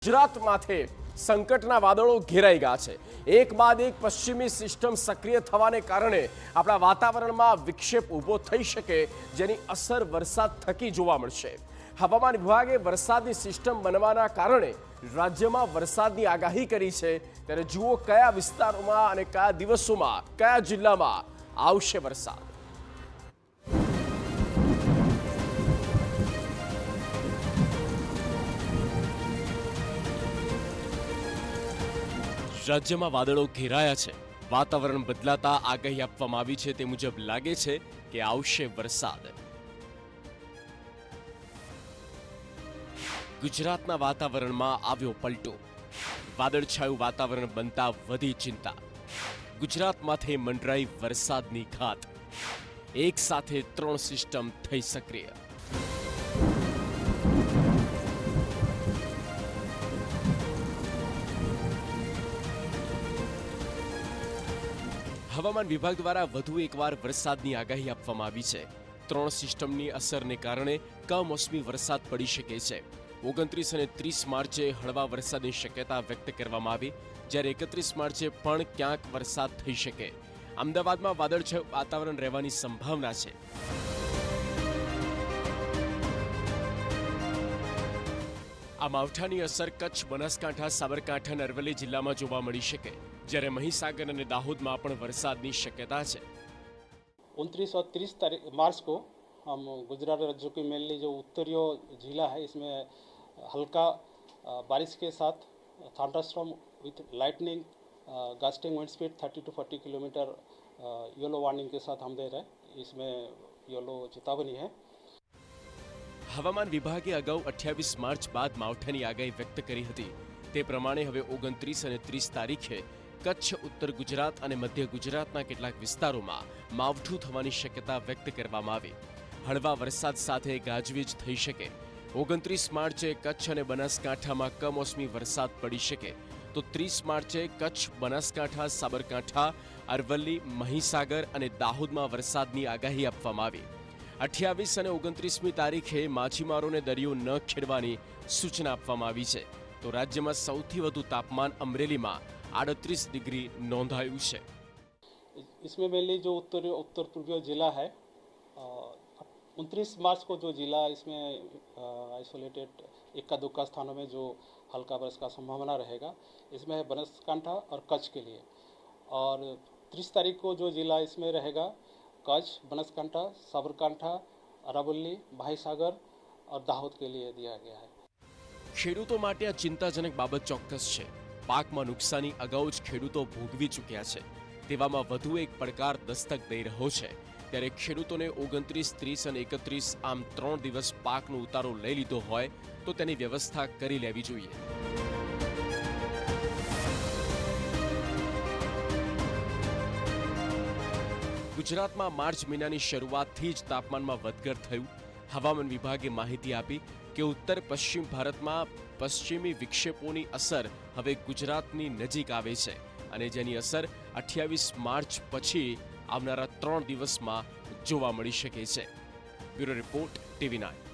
ગુજરાત માથે સંકટના વાદળો ઘેરાઈ ગયા છે। એક બાદ એક પશ્ચિમી સિસ્ટમ સક્રિય થવાને કારણે આપણા વાતાવરણમાં વિક્ષેપ ઊભો થઈ શકે, જેની અસર વરસાદ થકી જોવા મળશે। હવામાન વિભાગે વરસાદની સિસ્ટમ બનવાના કારણે રાજ્યમાં વરસાદની આગાહી કરી છે। ત્યારે જુઓ કયા વિસ્તારોમાં અને કયા દિવસોમાં કયા જિલ્લામાં આવશે વરસાદ। રાજ્યમાં વાદળો ઘેરાયા છે। વાતાવરણ બદલાતા આગાહી આપવામાં આવી છે। તે મુજબ લાગે છે કે આવશે વરસાદ। ગુજરાતના વાતાવરણમાં આવ્યો પલટો। વાદળછાયું વાતાવરણ બનતા વધી ચિંતા। ગુજરાતમાંથી મંડરાઈ વરસાદની ઘાત। એક સાથે 3 સિસ્ટમ થઈ સક્રિય। હવામાન વિભાગ દ્વારા વધુ એકવાર વરસાદની આગાહી આપવામાં આવી છે। 3 સિસ્ટમની અસરને કારણે કમોસમી વરસાદ પડી શકે છે। 29 અને 30 માર્ચે હળવા વરસાદની શક્યતા વ્યક્ત કરવામાં આવી, જ્યારે 31 માર્ચે પણ ક્યાંક વરસાદ થઈ શકે। અમદાવાદમાં વાદળછાયું વાતાવરણ રહેવાની સંભાવના છે। આ માવઠાની અસર કચ્છ, બનાસકાંઠા, સાબરકાંઠા અને અરવલ્લી જિલ્લામાં જોવા મળી શકે, જ્યારે મહીસાગર અને દાહોદમાં પણ વરસાદની શક્યતા છે। 29 और 30 मार्च को हम गुजरात राज्य की मेनली जो उत्तरीय जिला है, इसमें हल्का बारिश के साथ thunderstorm with lightning, gusting wind speed 30 to 40 kilometre yellow warning के साथ हम दे रहे हैं। इसमें येलो चेतावनी है। હવામાન વિભાગે અગાઉ 28 માર્ચ બાદ માવઠાની આગાહી વ્યક્ત કરી હતી। તે પ્રમાણે હવે 29 અને 30 તારીખે કચ્છ, ઉત્તર ગુજરાત અને મધ્ય ગુજરાતના કેટલાક વિસ્તારોમાં માવઠું થવાની શક્યતા વ્યક્ત કરવામાં આવી। હળવા વરસાદ સાથે ગાજવીજ થઈ શકે। 29 માર્ચે કચ્છ અને બનાસકાંઠામાં કમોસમી વરસાદ પડી શકે, તો 30 માર્ચે કચ્છ, બનાસકાંઠા, સાબરકાંઠા, અરવલ્લી, મહીસાગર અને દાહોદમાં વરસાદની આગાહી આપવામાં આવી। 28 અને 29મી તારીખે માછીમારોને દરિયો ન ખેડવાની સૂચના આપવામાં આવી છે। તો રાજ્યમાં સૌથી વધુ તાપમાન અમરેલીમાં 38 ડિગ્રી નોંધાયું છે। इसमें मेनली जो उत्तर पूर्वीय जिला है, 29 मार्च को जो जिला इसमें आइसोलेटेड इक्का दुक्का स्थानों में जो हल्का बारिश का संभावना रहेगा, इसमें है बनासकांठा और कच्छ के लिए। और 30 तारीख को जो जिला इसमें रहेगा, कच्छ, बनासकांठा, साबरकांठा, अरावली, महीसागर और दाहोद के लिए दिया गया है। ખેડૂતો માટે આ ચિંતાજનક બાબત ચોક્કસ છે। પાકમાં નુકસાની અગાઉ જ ખેડૂતો ભોગવી ચૂક્યા છે, તેવામાં વધુ એક પડકાર દસ્તક દઈ રહ્યો છે। ત્યારે ખેડૂતોને 29, 30 અને 31 આમ 3 દિવસ પાકનો ઉતારો લઈ લીધો હોય તો તેની વ્યવસ્થા કરી લેવી જોઈએ। ગુજરાતમાં માર્ચ મહિનાની શરૂઆતથી જ તાપમાનમાં વધઘટ થયું। હવામાન વિભાગે માહિતી આપી કે ઉત્તર પશ્ચિમ ભારતમાં પશ્ચિમી વિક્ષેપોની અસર હવે ગુજરાતની નજીક આવે છે, અને જેની અસર 28 માર્ચ પછી આવનારા 3 દિવસમાં જોવા મળી શકે છે। Bureau report, TV9।